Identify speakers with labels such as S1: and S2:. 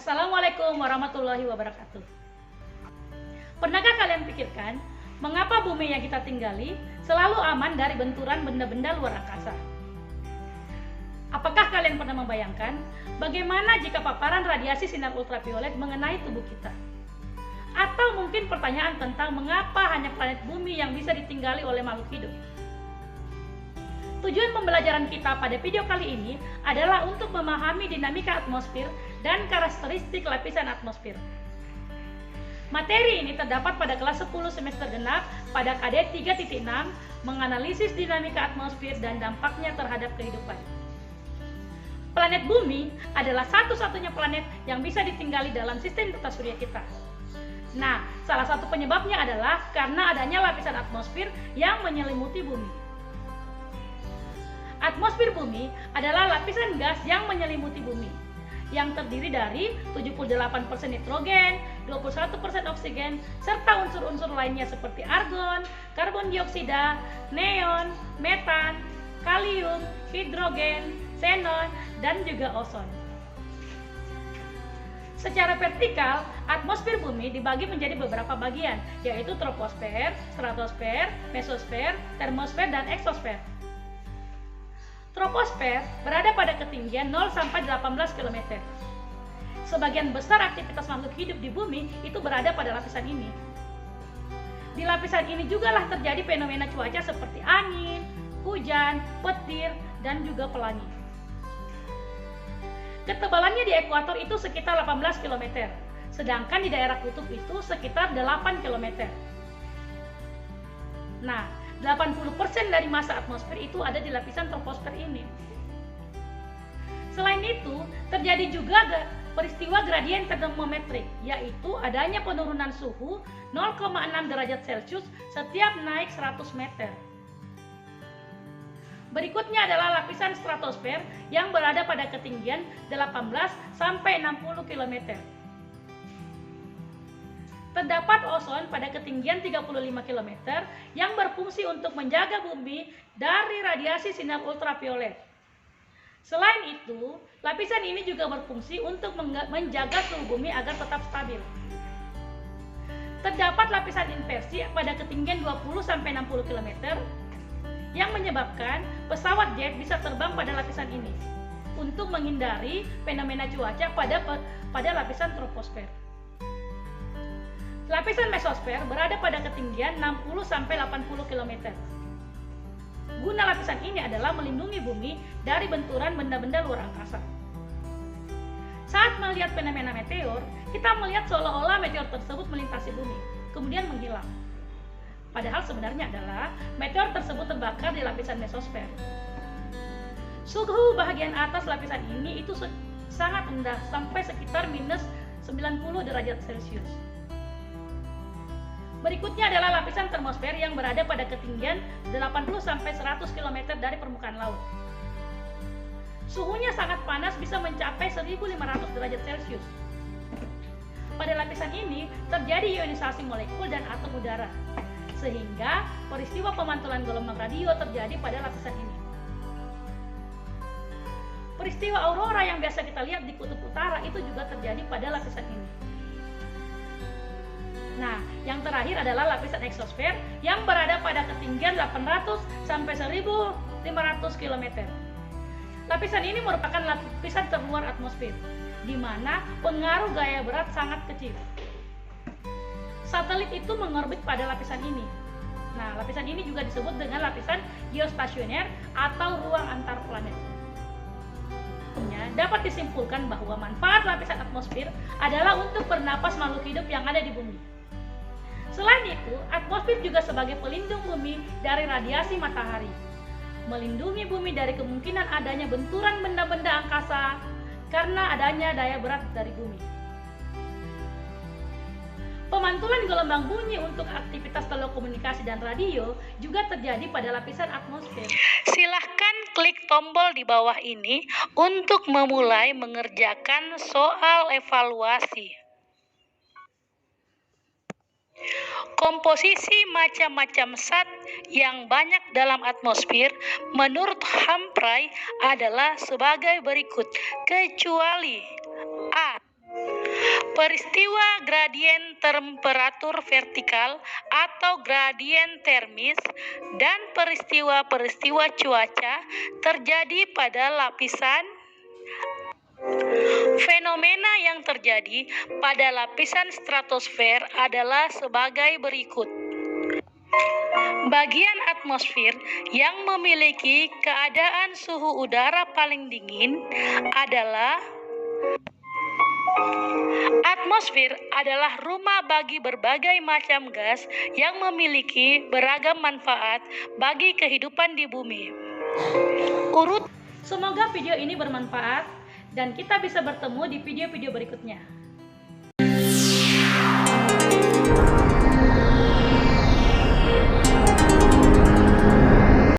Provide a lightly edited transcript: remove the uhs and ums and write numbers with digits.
S1: Assalamualaikum warahmatullahi wabarakatuh. Pernahkah kalian pikirkan mengapa bumi yang kita tinggali selalu aman dari benturan benda-benda luar angkasa? Apakah kalian pernah membayangkan bagaimana jika paparan radiasi sinar ultraviolet mengenai tubuh kita? Atau mungkin pertanyaan tentang mengapa hanya planet bumi yang bisa ditinggali oleh makhluk hidup? Tujuan pembelajaran kita pada video kali ini adalah untuk memahami dinamika atmosfer dan karakteristik lapisan atmosfer. Materi ini terdapat pada kelas 10 semester genap pada KD 3.6 menganalisis dinamika atmosfer dan dampaknya terhadap kehidupan. Planet bumi adalah satu-satunya planet yang bisa ditinggali dalam sistem tata surya kita. Nah, salah satu penyebabnya adalah karena adanya lapisan atmosfer yang menyelimuti bumi. Atmosfer bumi adalah lapisan gas yang menyelimuti bumi, yang terdiri dari 78% nitrogen, 21% oksigen, serta unsur-unsur lainnya seperti argon, karbon dioksida, neon, metan, kalium, hidrogen, xenon, dan juga ozon. Secara vertikal, atmosfer bumi dibagi menjadi beberapa bagian, yaitu troposfer, stratosfer, mesosfer, termosfer, dan eksosfer. Troposfer berada pada ketinggian 0 sampai 18 km. Sebagian besar aktivitas makhluk hidup di bumi itu berada pada lapisan ini. Di lapisan ini jugalah terjadi fenomena cuaca seperti angin, hujan, petir, dan juga pelangi. Ketebalannya di ekuator itu sekitar 18 km, sedangkan di daerah kutub itu sekitar 8 km. Nah, 80% dari massa atmosfer itu ada di lapisan troposfer ini. Selain itu, terjadi juga peristiwa gradien termometrik, yaitu adanya penurunan suhu 0,6 derajat Celcius setiap naik 100 meter. Berikutnya adalah lapisan stratosfer yang berada pada ketinggian 18 sampai 60 km. Terdapat ozon pada ketinggian 35 km yang berfungsi untuk menjaga bumi dari radiasi sinar ultraviolet. Selain itu, lapisan ini juga berfungsi untuk menjaga suhu bumi agar tetap stabil. Terdapat lapisan inversi pada ketinggian 20 sampai 60 km yang menyebabkan pesawat jet bisa terbang pada lapisan ini untuk menghindari fenomena cuaca pada lapisan troposfer. Lapisan mesosfer berada pada ketinggian 60 sampai 80 km. Guna lapisan ini adalah melindungi bumi dari benturan benda-benda luar angkasa. Saat melihat fenomena meteor, kita melihat seolah-olah meteor tersebut melintasi bumi, kemudian menghilang. Padahal sebenarnya adalah meteor tersebut terbakar di lapisan mesosfer. Suhu bagian atas lapisan ini itu sangat rendah, sampai sekitar minus 90 derajat Celcius. Berikutnya adalah lapisan termosfer yang berada pada ketinggian 80 sampai 100 km dari permukaan laut. Suhunya sangat panas, bisa mencapai 1500 derajat Celcius. Pada lapisan ini terjadi ionisasi molekul dan atom udara, sehingga peristiwa pemantulan gelombang radio terjadi pada lapisan ini. Peristiwa aurora yang biasa kita lihat di kutub utara itu juga terjadi pada lapisan ini. Nah, yang terakhir adalah lapisan eksosfer yang berada pada ketinggian 800 sampai 1500 km. Lapisan ini merupakan lapisan terluar atmosfer, di mana pengaruh gaya berat sangat kecil. Satelit itu mengorbit pada lapisan ini. Nah, lapisan ini juga disebut dengan lapisan geostasioner atau ruang antar planet. Dapat disimpulkan bahwa manfaat lapisan atmosfer adalah untuk bernapas makhluk hidup yang ada di bumi. Selain itu, atmosfer juga sebagai pelindung bumi dari radiasi matahari, melindungi bumi dari kemungkinan adanya benturan benda-benda angkasa karena adanya daya berat dari bumi. Pemantulan gelombang bunyi untuk aktivitas telekomunikasi dan radio juga terjadi pada lapisan atmosfer. Silahkan klik tombol di bawah ini untuk memulai mengerjakan soal evaluasi. Komposisi macam-macam zat yang banyak dalam atmosfer menurut Humphrey adalah sebagai berikut, kecuali A. Peristiwa gradien temperatur vertikal atau gradien termis dan peristiwa-peristiwa cuaca terjadi pada lapisan. Fenomena yang terjadi pada lapisan stratosfer adalah sebagai berikut. Bagian atmosfer yang memiliki keadaan suhu udara paling dingin adalah atmosfer adalah rumah bagi berbagai macam gas yang memiliki beragam manfaat bagi kehidupan di bumi. Semoga video ini bermanfaat dan kita bisa bertemu di video-video berikutnya.